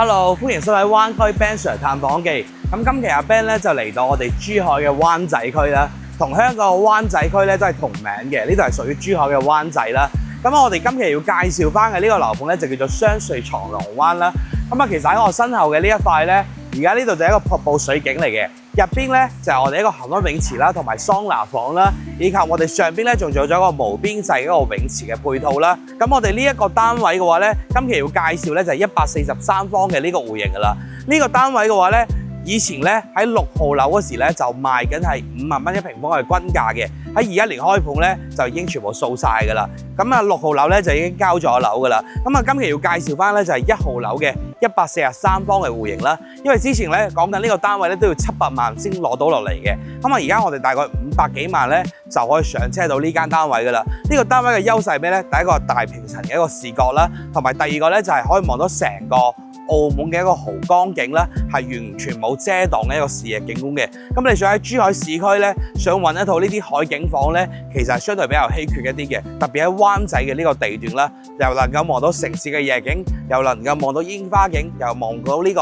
Hello， 歡迎收睇灣區 Ben Sir 探訪記。咁今期阿 Ben 咧就嚟到我哋珠海嘅灣仔區啦，同香港嘅灣仔區咧都係同名嘅，呢度係屬於珠海嘅灣仔啦。咁我哋今期要介紹翻嘅呢個樓盤咧就叫做雙瑞藏龍灣啦。咁其實喺我身後嘅呢一塊咧，而家呢度就係一個瀑布水景嚟嘅，入邊咧就係我哋一個恒溫泳池啦，同埋桑拿房啦，以及我哋上邊咧仲做咗一個無邊際嗰個泳池嘅配套啦。咁我哋呢一個單位嘅話咧，今期要介紹咧就係143方嘅呢個戶型噶啦。呢個單位嘅話咧，以前咧喺6號樓嗰時咧就賣緊係5萬蚊一平方嘅均價嘅，喺21年開盤咧就已經全部掃晒噶啦。咁6號樓咧就已經交咗樓噶啦。咁今期要介紹翻咧就係1號樓嘅143方嘅戶型啦。因為之前咧講緊呢個單位咧都要700萬先攞到落嚟嘅。而家我哋大概500幾萬咧就可以上車到呢間單位噶啦。呢個單位嘅優勢係咩咧？第一個大平層嘅一個視覺啦，同埋第二個咧就係可以望到成個澳門嘅一個豪江景啦，係完全冇遮擋嘅一個視野景觀嘅。咁你想喺珠海市區咧，想揾一套呢啲海景房咧，其實係相對比較稀缺一啲嘅。特別喺灣仔嘅呢個地段啦，又能夠望到城市嘅夜景，又能夠望到煙花景，又望到呢個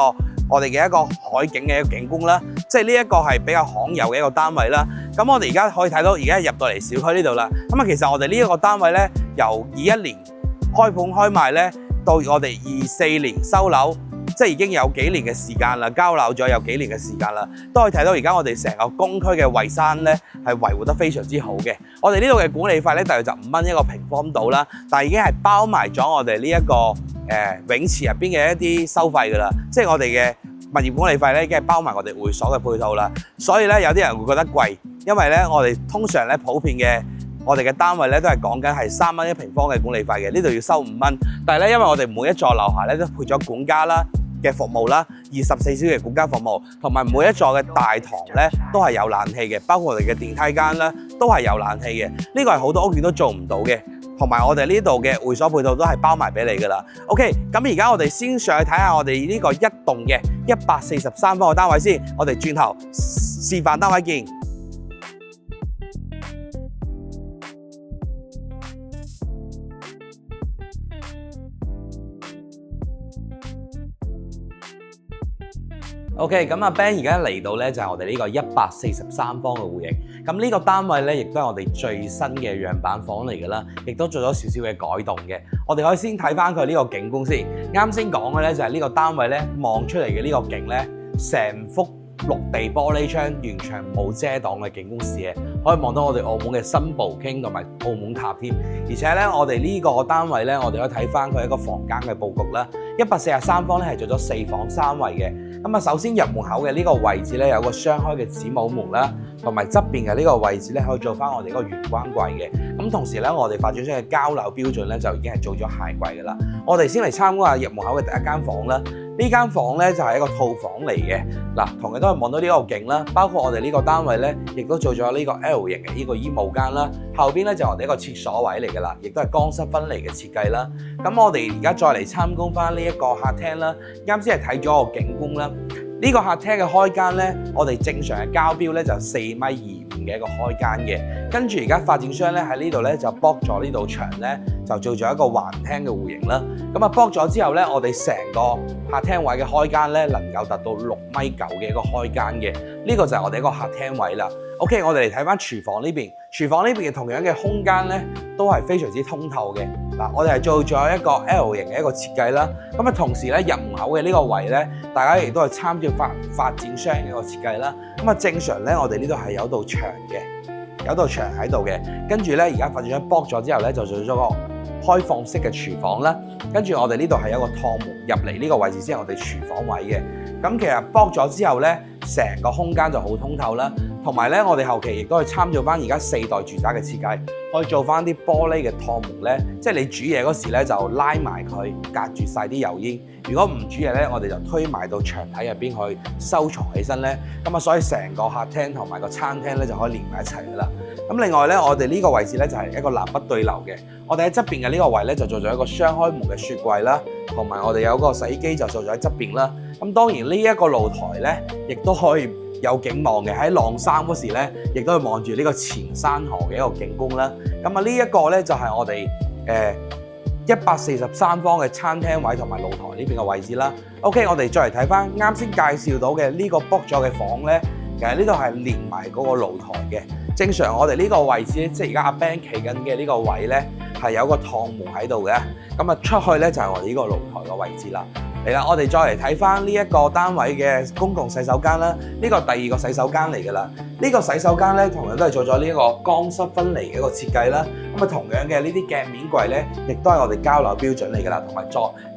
我哋嘅一個海景嘅一個景觀啦。即係呢一個係比較罕有嘅一個單位啦。咁我哋而家可以睇到，而家入到嚟小區呢度啦。其實我哋呢一個單位咧，由21年開盤開賣咧，到我哋24年收樓，即係已經有幾年嘅時間啦，交樓咗有幾年嘅時間啦，都可以睇到而家我哋成個公區嘅衞生咧係維護得非常之好嘅。我哋呢度嘅管理費咧大約就5蚊一個平方度啦，但係已經係包埋咗我哋呢一個泳池入邊嘅一啲收費㗎啦，即係我哋嘅物業管理費咧已經係包埋我哋會所嘅配套啦。所以咧有啲人會覺得貴，因為咧我哋通常咧普遍嘅我哋嘅單位咧都係講緊係3蚊一平方嘅管理費嘅，呢度要收5蚊。但係咧因為我哋每一座樓下咧都配咗管家啦嘅服務啦，24小時管家服務，同埋每一座嘅大堂咧都係有冷氣嘅，包括我哋嘅電梯間啦都係有冷氣嘅。呢個係好多屋苑都做唔到嘅，同埋我哋呢度嘅會所配套都係包埋俾你噶啦。OK， 咁而家我哋先上去睇下我哋呢個一棟嘅143方嘅單位先，我哋轉頭示範單位見。OK， 咁Ben 而家嚟到咧就係我哋呢個143方嘅戶型。咁呢個單位咧亦都係我哋最新嘅樣板房嚟㗎啦，亦都做咗少少嘅改動嘅。我哋可以先睇翻佢呢個景觀先。啱先講嘅咧就係呢個單位咧望出嚟嘅呢個景咧，成幅綠地玻璃窗，完全冇遮擋嘅景觀視野，可以望到我哋澳門嘅新葡京同埋澳門塔添。而且咧，我哋呢個單位咧，我哋可以睇翻佢一個房間嘅佈局啦。143方咧係做咗4房3衛嘅。首先入門口嘅呢個位置咧有個雙開嘅子母門啦，同埋側邊嘅呢個位置咧可以做翻我哋嗰個玄關櫃嘅。同時咧，我哋發展商嘅交樓標準咧就已經係做咗鞋櫃㗎啦。我哋先嚟參觀下入門口嘅第一間房啦。呢間房咧就係一個套房嚟嘅，同樣都係望到呢個景啦。包括我哋呢個單位咧，亦都做咗呢個 L 型嘅呢個衣帽間啦。後邊咧就係我哋一個廁所位嚟㗎啦，亦都係乾濕分離嘅設計啦。咁我哋而家再嚟參觀翻呢一個客廳啦。啱先係睇咗個景觀啦。呢個客廳嘅開間咧，我哋正常嘅交標咧就4.25米嘅一個開間嘅。跟住而家發展商咧喺呢度咧就剝咗呢度牆咧，就做咗一個橫廳嘅戶型啦。剝咗之後咧，我哋成個客廳位嘅開間咧能夠達到6.9米嘅一個開間嘅。呢個就係我哋一個客廳位啦。OK， 我哋嚟睇翻廚房呢邊。廚房呢邊嘅同樣嘅空間咧，都係非常之通透嘅。我哋係做咗一個 L 型嘅一個設計啦。同時咧入門口嘅呢個位咧，大家亦都係參照發展商嘅一個設計啦。正常咧，我哋呢度係有道牆嘅，有道牆喺度嘅。跟住咧，而家發展商剝咗之後咧，就做咗個開放式嘅廚房啦。跟住我哋呢度係有個趟門入嚟呢個位置先係我哋廚房位嘅。其實剝咗之後咧，成個空間就好通透啦。同埋咧，我哋後期亦都係參照翻而家4代住宅嘅設計，可以做翻啲玻璃嘅趟門咧，即係你煮嘢嗰時咧就拉埋佢，隔住晒啲油煙。如果唔煮嘢咧，我哋就推埋到牆體入邊去收藏起身咧。所以成個客廳同埋個餐廳咧就可以連埋一齊噶啦。另外咧，我哋呢個位置咧就係一個南北對流嘅。我哋喺側邊嘅呢個位咧就做咗一個雙開門嘅雪櫃啦，同埋我哋有個洗衣機就做咗喺側邊啦。當然呢一個露台咧，亦都可以有景望嘅，喺晾衫嗰時咧，亦都係望住呢個前山河嘅一個景觀啦。呢一個咧就係我哋143方嘅餐廳位同埋露台呢邊嘅位置啦。OK， 我哋再嚟睇翻啱先介紹到嘅呢個 book 咗嘅房咧，其實呢度係連埋嗰個露台嘅。正常我哋呢個位置，即係而家阿 Ben 企緊嘅呢個位咧，係有個趟門喺度嘅。咁啊出去咧就係我哋呢個露台嘅位置啦。嚟啦，我哋再嚟睇翻呢一個單位嘅公共洗手間啦。呢個第2個洗手間嚟㗎啦。呢個洗手間咧，同樣都係做咗呢一個乾濕分離嘅一個設計啦。咁啊，同樣嘅呢啲鏡面櫃咧，亦都係我哋交樓標準嚟㗎啦，同埋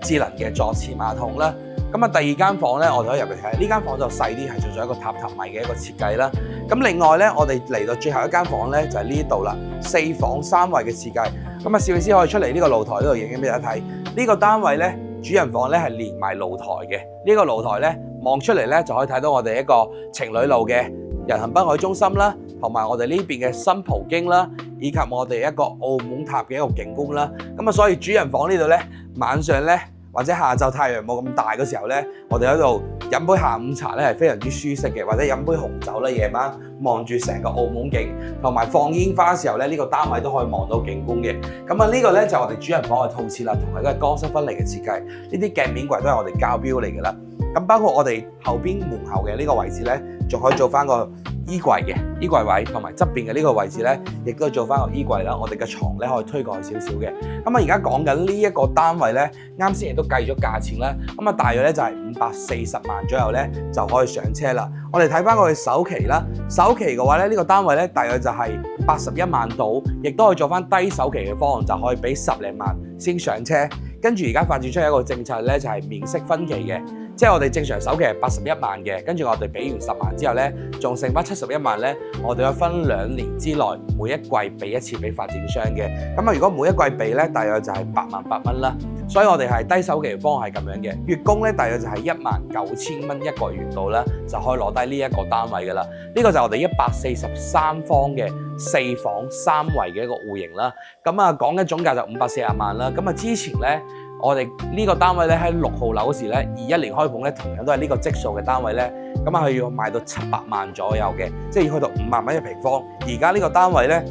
智能嘅坐廁馬桶啦。咁啊，第2間房咧，我哋可以入去睇。呢間房就細啲，係做咗一個榻榻米嘅一個設計啦。咁另外咧，我哋嚟到最後一間房咧，就係呢度啦，4房3衛嘅設計。咁啊，攝影師可以出嚟呢個露台呢度影影俾大家睇。呢個單位咧，主人房咧係連埋露台嘅。呢個露台咧望出嚟咧就可以睇到我哋一個情侶路嘅人行濱海中心啦，同埋我哋呢邊嘅新葡京啦，以及我哋一個澳門塔嘅一個景觀啦。咁啊，所以主人房呢度咧，晚上咧或者下晝太陽冇咁大嘅時候咧，我哋喺度飲杯下午茶咧係非常之舒適嘅，或者飲杯紅酒啦，夜晚望住成個澳門景，同埋放煙花嘅時候咧，呢個單位都可以望到景觀嘅。咁啊，呢個咧就係我哋主人房嘅套設啦，同埋都係乾濕分離嘅設計。呢啲鏡面櫃都係我哋交標嚟嘅啦。咁包括我哋後邊門口嘅呢個位置咧，仲可以做翻個衣櫃嘅衣櫃位，同埋側邊嘅呢個位置咧，亦都做翻個衣櫃啦。我哋嘅床咧可以推過去少少嘅。咁啊，而家講緊呢一個單位咧，啱先亦都計咗價錢啦。咁啊，大約咧就係540萬左右咧就可以上車啦。我哋睇翻佢首期啦，首期嘅話咧，呢個單位咧大約就係81萬到，亦都可以做翻低首期嘅方案，就可以俾10零萬先上車。跟住而家發展出一個政策咧，就係免息分期嘅。即係我哋正常首期係81萬嘅，跟住我哋俾完10萬之後咧，仲剩翻71萬咧，我哋要分2年之內每一季俾一次俾發展商嘅。咁啊，如果每一季俾咧，大約就係88000蚊啦。所以我哋係低首期方案係咁樣嘅，月供咧大約就係19000蚊一個月度啦，就可以攞低呢一個單位噶啦。呢個就係我哋143方嘅4房3衛嘅一個戶型啦。咁啊，講緊總價就540萬啦。咁啊，之前咧，我哋呢個單位咧喺6號樓嗰時咧，21年開盤咧，同樣都係呢個質素嘅單位咧，咁啊，佢要賣到700萬左右嘅，即係要去到5萬蚊一平方。而家呢個單位咧，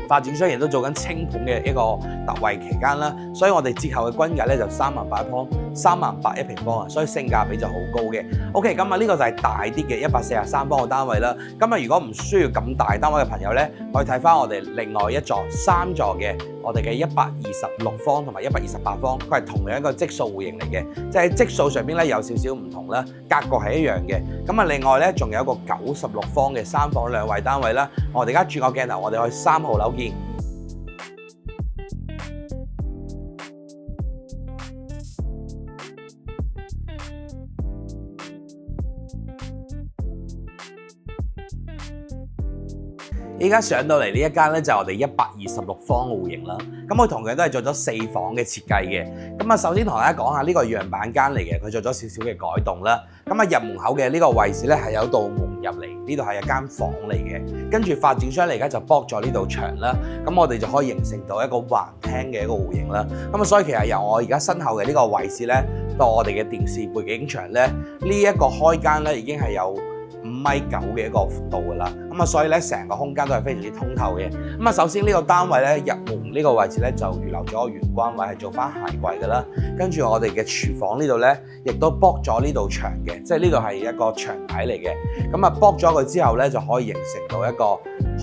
發展商亦都做緊清盤嘅一個特惠期間啦，所以我哋折後嘅均價咧就38000一平方啊，所以性價比就好高嘅。OK， 咁啊呢個就係大啲嘅143方嘅單位啦。咁啊如果唔需要咁大單位嘅朋友咧，可以睇翻我哋另外一座3座嘅我哋嘅126方同埋128方，佢係同樣一個質素戶型嚟嘅，即係質素上邊咧有少少唔同啦，格局係一樣嘅。咁啊另外咧仲有一個96方嘅3房2衛單位啦。我哋而家轉個鏡頭，我哋去3號樓見。依家上到嚟呢一間咧就係我哋126方嘅戶型啦，咁佢同樣都係做咗4房嘅設計嘅。咁啊，首先同大家講下呢個樣板間嚟嘅，佢做咗少少嘅改動啦。咁啊，入門口嘅呢個位置咧係有道門入嚟，呢度係一間房嚟嘅。跟住發展商嚟而家就剝咗呢度牆啦，咁我哋就可以形成到一個橫廳嘅一個戶型啦。咁啊，所以其實由我而家身後嘅呢個位置咧，到我哋嘅電視背景牆咧，呢一個開間咧已經係有5.9米嘅一個幅度㗎啦，咁啊，所以咧成個空間都係非常之通透嘅。咁啊，首先呢個單位咧入門呢個位置咧就預留咗個玄關位係做翻鞋櫃㗎啦。跟住我哋嘅廚房呢度咧，亦都剝咗呢度牆嘅，即係呢度係一個牆體嚟嘅。咁啊，剝咗佢之後咧就可以形成到一個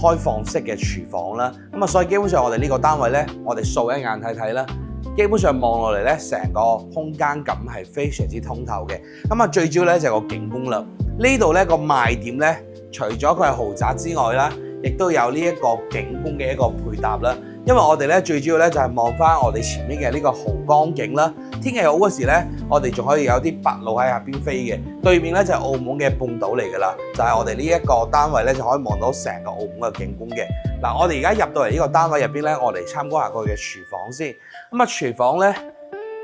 開放式嘅廚房啦。咁啊，所以基本上我哋呢個單位咧，我哋掃一眼睇睇啦。基本上望落嚟咧，成個空間感係非常之通透嘅。咁啊，最主要咧就係個景觀啦。呢度咧個賣點咧，除咗佢係豪宅之外啦，亦都有呢一個景觀嘅一個配搭啦。因為我哋咧最主要咧就係望翻我哋前面嘅呢個濠江景啦。天氣好嗰時咧，我哋仲可以有啲白鷺喺下邊飛嘅。對面咧就係澳門嘅半島嚟㗎啦，就係我哋呢一個單位咧就可以望到成個澳門嘅景觀嘅。嗱，我哋而家入到嚟呢個單位入邊咧，我哋參觀下佢嘅廚房先。咁啊，廚房咧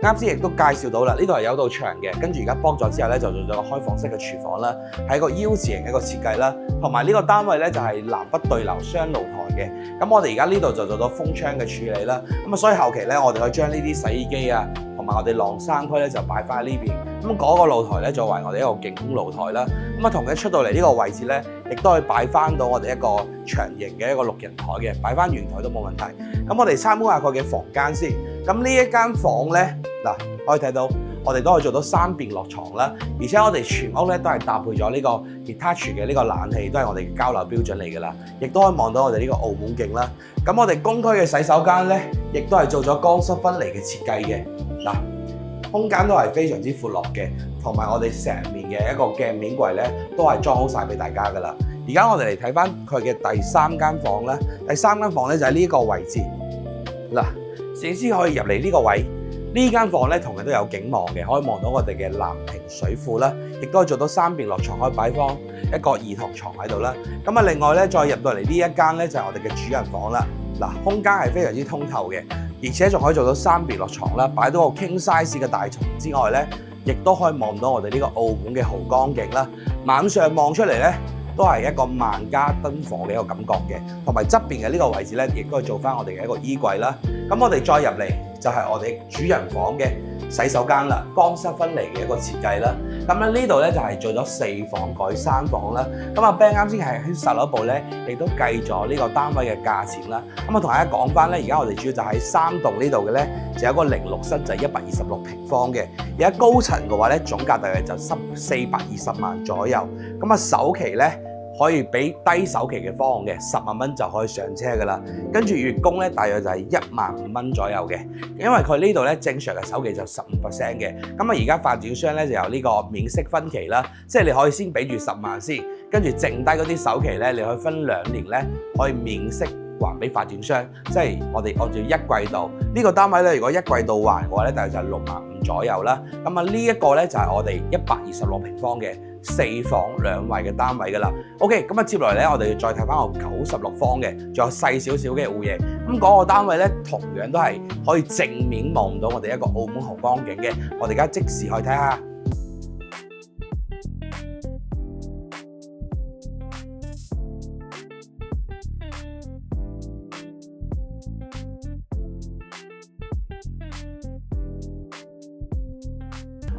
啱先亦都介紹到啦，呢度係有道牆嘅，跟住而家剝咗之後咧，就做咗個開放式嘅廚房啦，係一個 U 字型嘅一個設計啦，同埋呢個單位咧就係南北對流雙露台嘅。咁我哋而家呢度就做咗風窗嘅處理啦，咁啊，所以後期咧我哋可以將呢啲洗衣機啊，同埋我哋晾衫區咧就擺翻喺呢邊。咁嗰個露台咧作為我哋一個景觀露台啦。咁啊，同樣出到嚟呢個位置咧，亦都可以擺翻到我哋一個長形嘅一個6人台嘅，擺翻圓台都冇問題。咁我哋參觀下佢嘅房間先。咁呢一間房咧，嗱可以睇到，我哋都可以做到3便落床啦。而且我哋全屋咧都係搭配咗呢個 Hitachi 嘅呢個冷氣，都係我哋嘅交流標準嚟㗎啦。亦都可以望到我哋呢個澳門景啦。咁我哋公區嘅洗手間咧，亦都係做咗乾濕分離嘅設計嘅。嗱，空間都係非常之闊落嘅，同埋我哋成面嘅一個鏡面櫃咧，都係裝好晒俾大家㗎啦。而家我哋嚟睇翻佢嘅第3間房啦。第3間房咧就喺呢個位置。嗱，攝影師可以入嚟呢個位。呢間房咧同樣都有景望嘅，可以望到我哋嘅南屏水庫啦，亦都可以做到3便落床，可以擺放一個兒童床喺度啦。咁啊，另外咧再入到嚟呢一間咧就係我哋嘅主人房啦。嗱，空間係非常之通透嘅，而且仲可以做到3便落床啦，擺到個 king size 嘅大床之外咧，亦都可以望到我哋呢個澳門嘅濠江景啦。晚上望出嚟咧，都係一個萬家燈火嘅一個感覺嘅，同埋側邊嘅呢個位置咧，亦都係做翻我哋嘅一個衣櫃啦。咁我哋再入嚟就係我哋主人房嘅洗手間啦，乾濕分離嘅一個設計啦。咁咧呢度咧就係做咗4房改3房啦。咁阿 Ben 啱先係喺售樓部咧，亦都計咗呢個單位嘅價錢啦。咁我同大家講翻咧，而家我哋主要就喺3棟呢度嘅咧，就有個06室就係126平方嘅。而家高層嘅話咧，總價大約就420萬左右。咁啊首期咧，可以俾低首期嘅方案嘅10萬蚊就可以上車噶啦，跟住月供咧大約就係15000蚊左右嘅，因為佢呢度咧正常嘅首期就15% 嘅，咁啊而家發展商咧就有呢個免息分期啦，即係你可以先俾住10萬先，跟住剩低嗰啲首期咧，你可以分2年咧可以免息還俾發展商，即係我哋按照1季度呢個單位咧，如果1季度還嘅話咧，大約就係65000左右啦。咁啊呢一個咧就係我哋126平方嘅4房2衛嘅單位噶啦。OK， 咁啊接落嚟咧，我哋要再睇翻個96方嘅，仲有細少少嘅戶型。咁嗰個單位咧，同樣都係可以正面望到我哋一個澳門濠江景嘅。我哋而家即時去睇下。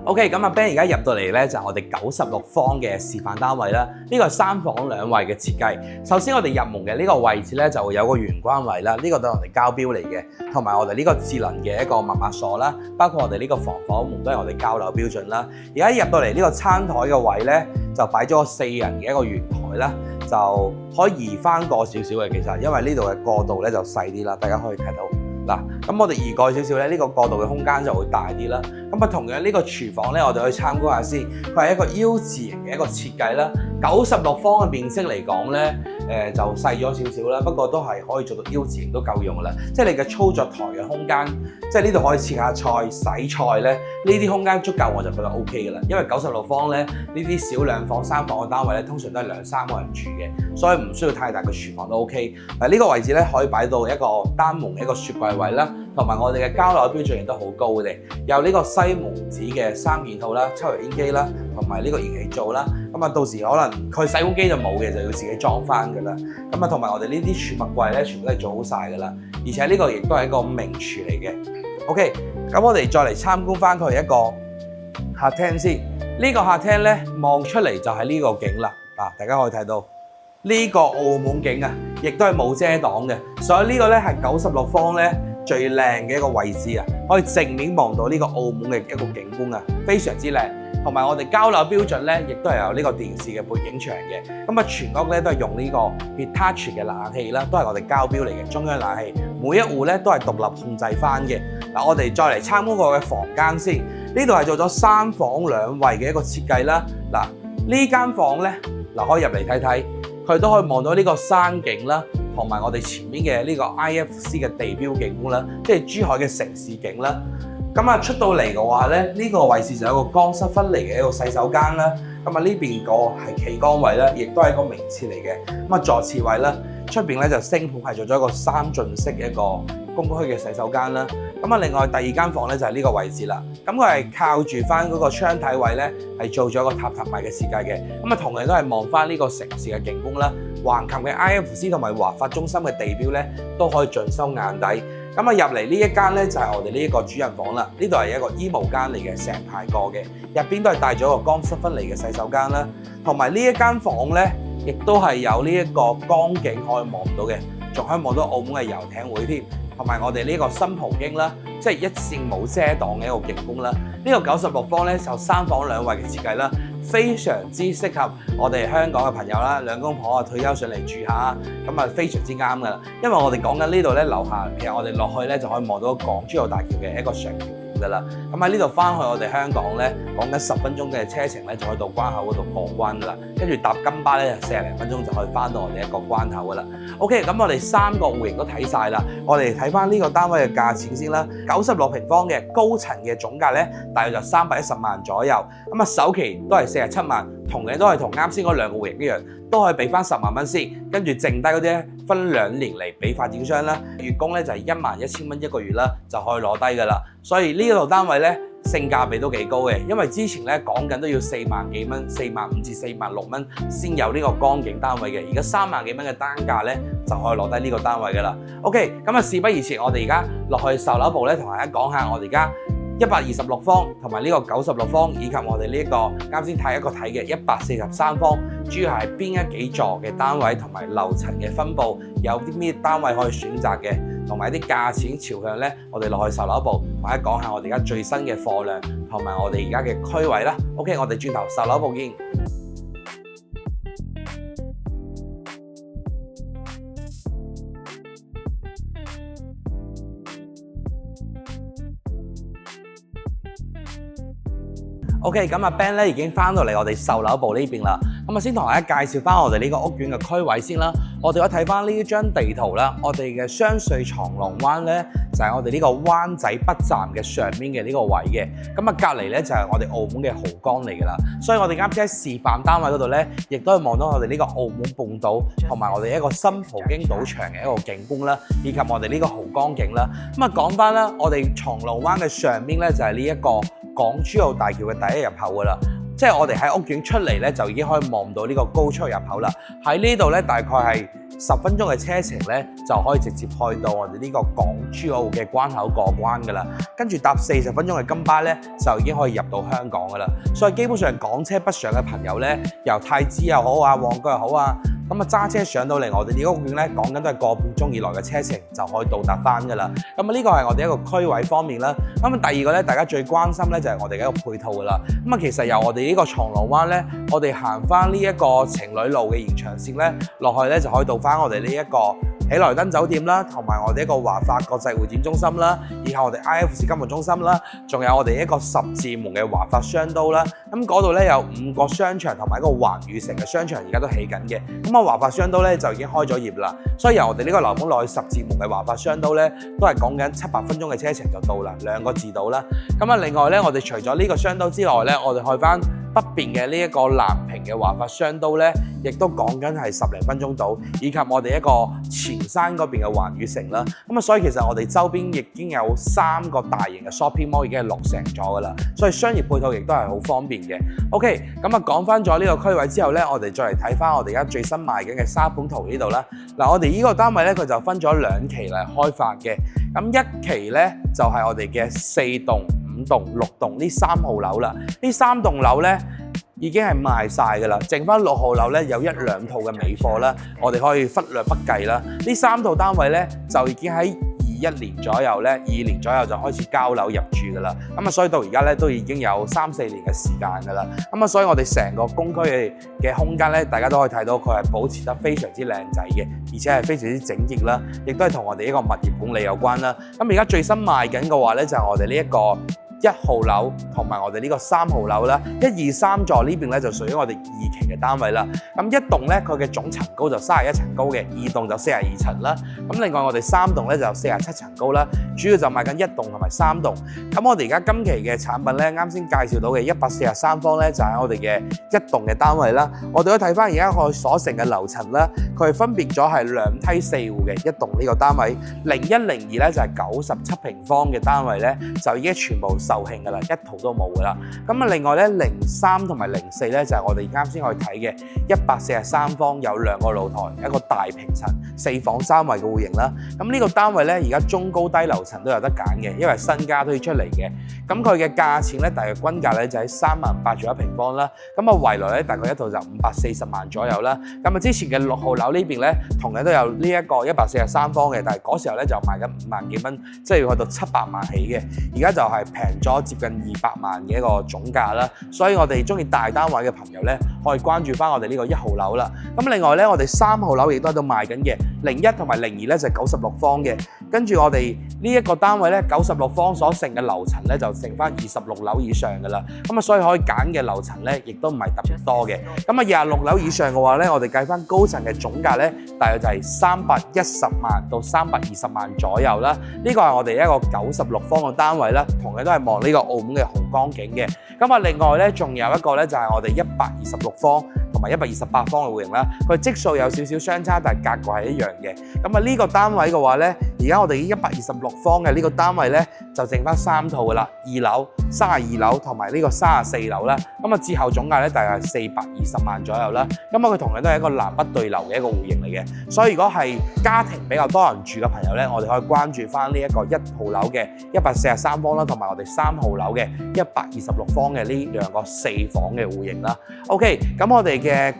OK， 咁阿 Ben 而家入到嚟咧，就係我哋96方嘅示範單位啦。呢個係3房2衛嘅設計。首先我哋入門嘅呢個位置咧，就會有個玄關位啦。呢個都係我哋交標嚟嘅，同埋我哋呢個智能嘅一個密碼鎖啦。包括我哋呢個防火門都係我哋交樓標準啦。而家入到嚟呢個餐台嘅位咧，就擺咗個4人嘅一個圓台啦，就可以移翻過少少嘅。其實因為呢度嘅過道咧就細啲啦，大家可以睇到。嗱，咁我哋移過少少咧，呢個過道嘅空間就會大啲啦。咁啊，同樣呢個廚房咧，我哋去參觀下先。佢係一個 U 字型嘅一個設計啦。96方嘅面積嚟講咧，就細咗少少啦。不過都係可以做到 U 字型都夠用啦。即係你嘅操作台嘅空間，即係呢度可以切下菜、洗菜咧，呢啲空間足夠我就覺得 OK 噶啦。因為96方咧，呢啲小2房、3房嘅單位咧，通常都係2-3個人住嘅，所以唔需要太大嘅廚房都 OK。呢個位置咧，可以擺到一個單門嘅一個雪櫃位啦，同埋我哋嘅交樓標準亦都好高嘅，有呢個西門子嘅3件套啦、抽油煙機啦，同埋呢個燃氣灶啦。咁啊，到時可能佢洗碗機就冇嘅，就要自己裝翻噶啦。咁啊，同埋我哋呢啲儲物櫃咧，全部都係做好晒噶啦。而且呢個亦都係一個名廚嚟嘅。OK， 咁我哋再嚟參觀翻佢一個客廳先。呢個客廳咧，望出嚟就係呢個景啦。嗱，大家可以睇到呢個澳門景啊，亦都係冇遮擋嘅。所以呢個咧係96方咧最靚嘅一個位置啊，可以正面望到呢個澳門嘅一個景觀啊，非常之靚。同埋我哋交樓標準咧，亦都係有呢個電視嘅背景牆嘅。咁啊，全屋咧都係用呢個 Hitachi 嘅冷氣啦，都係我哋交標嚟嘅中央冷氣。每一戶咧都係獨立控制翻嘅。嗱，我哋再嚟參觀個嘅房間先。呢度係做咗3房2衛嘅一個設計啦。嗱，呢間房咧，嗱可以入嚟睇睇，佢都可以望到呢個山景啦，同埋我哋前面嘅呢個 IFC 嘅地標景觀啦，即係珠海嘅城市景啦。咁啊出到嚟嘅話咧，呢個位置就有個乾濕分離嘅一個洗手間啦。咁啊呢邊個係企缸位啦，亦都係一個名廁嚟嘅。咁啊坐廁位啦，出邊咧就星盤係做咗一個3進式嘅一個公區嘅洗手間啦。咁啊另外第2間房咧就係呢個位置啦。咁佢係靠住翻嗰個窗體位咧，係做咗一個榻榻米嘅設計嘅。咁啊同樣都係望翻呢個城市嘅景觀啦。橫琴嘅 IFC 同埋華發中心嘅地標咧，都可以盡收眼底。咁啊入嚟呢一間咧就係我哋呢一個主人房啦，呢度係一個衣帽間嚟嘅，成排個嘅，入邊都係帶咗一個乾濕分離嘅洗手間啦，同埋呢一間房咧亦都係有呢一個江景可以望到嘅，仲可以望到澳門嘅遊艇會添，同埋我哋呢個新葡京啦，即係一線冇遮擋嘅一個景觀啦。呢個96方咧就3房2衛嘅設計啦，非常之適合我哋香港嘅朋友啦，兩公婆退休上嚟住下，咁啊非常之啱噶啦。因為我哋講緊呢度咧樓下，其實我哋落去咧就可以望到港珠澳大橋嘅一個上橋點噶啦。咁喺呢度翻去我哋香港咧，講緊10分鐘嘅車程咧就可以到關口嗰度過關噶啦。跟住搭金巴咧40零分鐘就可以翻到我哋一個關口噶啦。OK， 咁我哋3個戶型都睇晒啦，我哋睇翻呢個單位嘅價錢先啦。96平方嘅高層嘅總價咧，大約就310萬左右。咁啊首期都係47萬，同樣都係同啱先嗰兩個戶型一樣，都可以俾翻10萬蚊先，跟住剩低嗰啲咧分2年嚟俾發展商啦。月供咧就係11000蚊一個月啦，就可以攞低噶啦。所以呢度單位咧性價比都幾高嘅，因為之前咧講緊都要4萬幾蚊，4萬5至4萬6蚊先有呢個光景單位嘅，而家3萬幾蚊嘅單價咧就可以攞低呢個單位噶啦。OK， 咁啊事不宜遲，我哋而家落去售樓部咧，同大家講下我哋而家126方同埋呢個96方，以及我哋呢一個啱先睇嘅143方，主要係邊幾座嘅單位同埋樓層嘅分佈，有啲咩單位可以選擇嘅，同埋啲價錢朝向咧，我哋落去售樓部，同大家講下我哋而家最新嘅貨量同埋我哋而家嘅區位啦。OK， 我哋轉頭售樓部見。OK， 咁阿 Ben 咧已經翻到嚟我哋售樓部呢邊啦。咁啊，先同大家介紹翻我哋呢個屋苑嘅區位先啦。我哋可以睇翻呢張地圖啦。我哋嘅雙穗長龍灣咧，就係我哋呢個灣仔北站嘅上面嘅呢個位嘅。咁啊，隔離咧就係我哋澳門嘅濠江嚟㗎啦。所以我哋啱先喺示範單位嗰度咧，亦都係望到我哋呢個澳門半島同埋我哋一個新葡京賭場嘅一個景觀啦，以及我哋呢個濠江景啦。咁啊，講翻啦，我哋長龍灣嘅上面咧就係呢一個港珠澳大橋嘅第一入口㗎啦，即係我哋喺屋苑出嚟咧，就已經可以望到呢個高出入口啦。喺呢度咧，大概係10分鐘嘅車程咧，就可以直接去到我哋呢個港珠澳嘅關口過關㗎啦。跟住搭40分鐘嘅金巴咧，就已經可以入到香港㗎啦。所以基本上港車北上嘅朋友咧，由太子又好啊，旺角又好啊，咁啊揸車上到嚟我哋呢個屋苑咧，講緊都係個半鐘以內嘅車程就可以到達翻㗎啦。咁啊呢個係我哋一個區位方面啦。咁啊第二個咧，大家最關心咧就係我哋嘅一個配套㗎啦。咁啊其實由我哋呢個長龍灣咧，我哋行翻呢一個情侶路嘅延長線咧，落去咧就可以到翻我哋呢一個喜來登酒店啦，同埋我哋一個華發國際會展中心啦，以及我哋 IFC 金融中心啦，仲有我哋一個十字門嘅華發商都啦。咁嗰度咧有5個商場同埋一個環宇城嘅商場，而家都起緊嘅。咁啊華發商都咧就已經開咗業啦，所以由我哋呢個樓盤落去十字門嘅華發商都咧，都係講緊7-8分鐘嘅車程就到啦，2個字到啦。咁啊另外咧，我哋除咗呢個商都之外咧，我哋去翻北邊嘅呢一個南屏嘅華發商都咧，亦都講緊係10零分鐘到，以及我哋一個前山嗰邊嘅環宇城啦。咁啊，所以其實我哋周邊已經有3個大型嘅 shopping mall 已經係落成咗噶啦，所以商業配套亦都係好方便嘅。OK， 咁啊講翻咗呢個區位之後咧，我哋再嚟睇翻我哋而家最新賣緊嘅沙盤圖呢度啦。嗱，我哋呢個單位咧，佢就分咗2期嚟開發嘅。咁一期咧就係我哋嘅4棟、5棟、6棟呢3號樓啦。呢3棟樓咧已經係賣晒㗎啦，剩翻6號樓咧有1-2套嘅尾貨啦，我哋可以忽略不計啦。呢3套單位咧就已經喺21年左右咧，2年左右就開始交樓入住㗎啦。咁啊，所以到而家咧都已經有3-4年嘅時間㗎啦。咁啊，所以我哋成個公區嘅空間咧，大家都可以睇到佢係保持得非常之靚仔嘅，而且係非常之整潔啦，亦都係同我哋呢個物業管理有關啦。咁而家最新賣緊嘅話咧，就係我哋呢一個1號樓同埋我哋呢個3號樓啦，1、2、3座呢邊咧就屬於我哋2期嘅單位啦。咁一棟咧佢嘅總層高就31層高嘅，2棟就42層啦。咁另外我哋3棟咧就47層高啦，主要就賣緊1棟同埋3棟。咁我哋而家今期嘅產品咧，啱先介紹到嘅143方咧就係我哋嘅1棟嘅單位啦。我哋可以睇翻而家我所成嘅樓層啦，佢係分別咗係2梯4戶嘅1棟呢個單位，01、02咧就係97平方嘅單位咧，就已經全部售罄㗎啦，一套都冇㗎啦。咁啊，另外咧03同埋04咧就係我哋啱先去睇嘅143方，有2個露台，一個大平層，4房3衛嘅戶型啦。咁呢個單位咧而家中高低樓層都有得揀嘅，因為新家推出嚟嘅。咁佢嘅價錢咧大約均價咧就喺38000左右1平方啦。咁啊圍來咧大概一套就540萬左右啦。咁啊之前嘅6號樓呢邊咧同樣都有呢一個143方嘅，但係嗰時候咧就賣緊5萬幾蚊，即係要去到700萬起嘅。而家就係平咗接近200萬嘅一個總價啦。所以我哋中意大單位嘅朋友咧，可以關注翻我哋呢個1號樓啦。咁另外咧，我哋3號樓亦都喺度賣緊嘅，01同埋02咧就係96方嘅。跟住我哋呢一個單位咧，96方所剩嘅樓層咧就剩翻26樓以上㗎啦。咁啊，所以可以揀嘅樓層咧，亦都唔係特別多嘅。咁啊，26樓以上嘅話咧，我哋計翻高層嘅總價咧，大約就係310萬到320萬左右啦。呢個係我哋一個96方嘅單位啦，同樣都係望呢個澳門嘅紅江景嘅。咁啊，另外咧仲有一個咧就係我哋126方同埋128方嘅戶型啦。佢積數有少少相差，但係格局係一樣嘅。咁啊，呢個單位嘅話咧，而家我哋126方嘅呢個單位咧就剩翻3套㗎啦，2樓、32樓同埋呢個34樓啦。咁啊，之後總價咧大概係420萬左右啦。咁啊，佢同樣都係一個南北對流嘅一個戶型嚟嘅。所以如果係家庭比較多人住嘅朋友咧，我哋可以關注翻呢一個1號樓嘅143方啦，同埋我哋3號樓嘅126方嘅呢2個4房嘅戶型啦。OK， 咁我哋嘅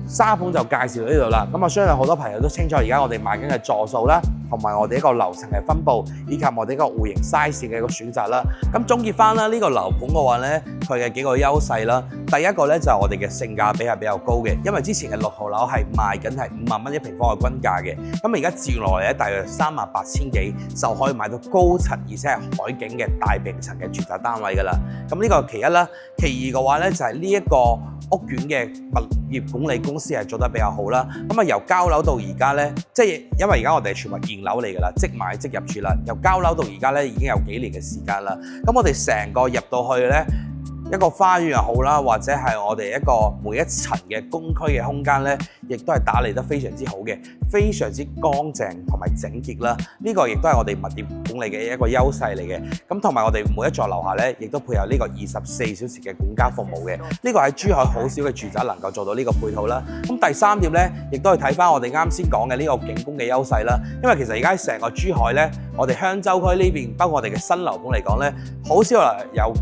沙盤就介紹到呢度啦。咁我相信好多朋友都清楚而家我哋賣緊嘅座數啦，同埋我哋一個樓層嘅分佈，以及我哋一個戶型 size 嘅一個選擇啦。咁總結翻啦，呢個樓盤嘅話咧，佢嘅幾個優勢啦。第一個咧就係我哋嘅性價比係比較高嘅，因為之前嘅6號樓係賣緊係5萬蚊1平方嘅均價嘅，咁而家接落嚟咧大約38000幾就可以買到高層而且係海景嘅大平層嘅住宅單位㗎啦。咁呢個其一啦，其二嘅話咧就係呢一個屋苑嘅物業管理公司係做得比較好啦。咁啊由交樓到而家咧，即係因為而家我哋係全部現樓嚟㗎啦，即買即入住啦。由交樓到而家咧已經有幾年嘅時間啦。咁我哋成個入到去咧，一個花園又好啦，或者係我哋一個每一層嘅公區嘅空間咧，亦都係打理得非常之好嘅，非常之乾淨同埋整潔啦。呢個亦都係我哋物業管理嘅一個優勢嚟嘅。咁同埋我哋每一座樓下咧，亦都配有呢個24小時嘅管家服務嘅。呢個喺珠海好少嘅住宅能夠做到呢個配套啦。咁第三點咧，亦都係睇翻我哋啱先講嘅呢個景觀嘅優勢啦。因為其實而家成個珠海咧，我哋香洲區呢邊，包括我哋嘅新樓盤嚟講咧，好少有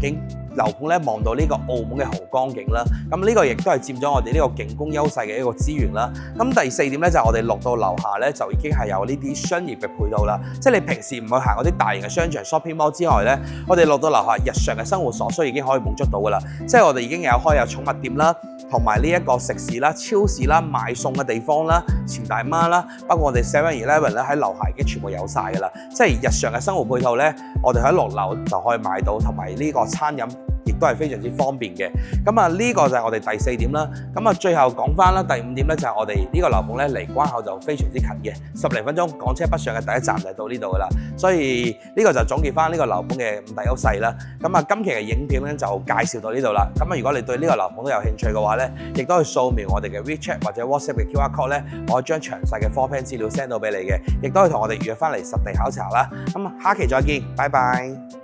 樓盤咧望到呢個澳門嘅濠江景啦，咁呢個亦都係佔咗我哋呢個景觀優勢嘅一個資源啦。咁第四點咧就係我哋落到樓下咧就已經係有呢啲商業嘅配套啦，即係你平時唔去行嗰啲大型嘅商場 shopping mall 之外咧，我哋落到樓下日常嘅生活所需已經可以滿足到噶啦。即係我哋已經有開有寵物店啦，同埋呢一個食肆啦、超市啦、買餸嘅地方啦、錢大媽啦，包括我哋 7-Eleven 咧喺樓下已經全部有晒噶啦。即係日常嘅生活配套咧，我哋喺落樓就可以買到，同埋呢個餐飲亦都係非常之方便嘅。咁啊，呢個就係我哋第4點啦。咁啊，最後講翻啦，第5點咧就係我哋呢個樓盤咧離關口就非常之近嘅，10零分鐘港車北上嘅第一站就到呢度噶啦。所以呢個就總結翻呢個樓盤嘅5大優勢啦。咁啊，今期嘅影片咧就介紹到呢度啦。咁啊，如果你對呢個樓盤都有興趣嘅話咧，亦都可以掃描我哋嘅 WeChat 或者 WhatsApp 嘅 QR code 咧，我可以將詳細嘅 floor plan 資料 send 到俾你嘅，亦都可以同我哋約翻嚟實地考察啦。咁下期再見，拜拜。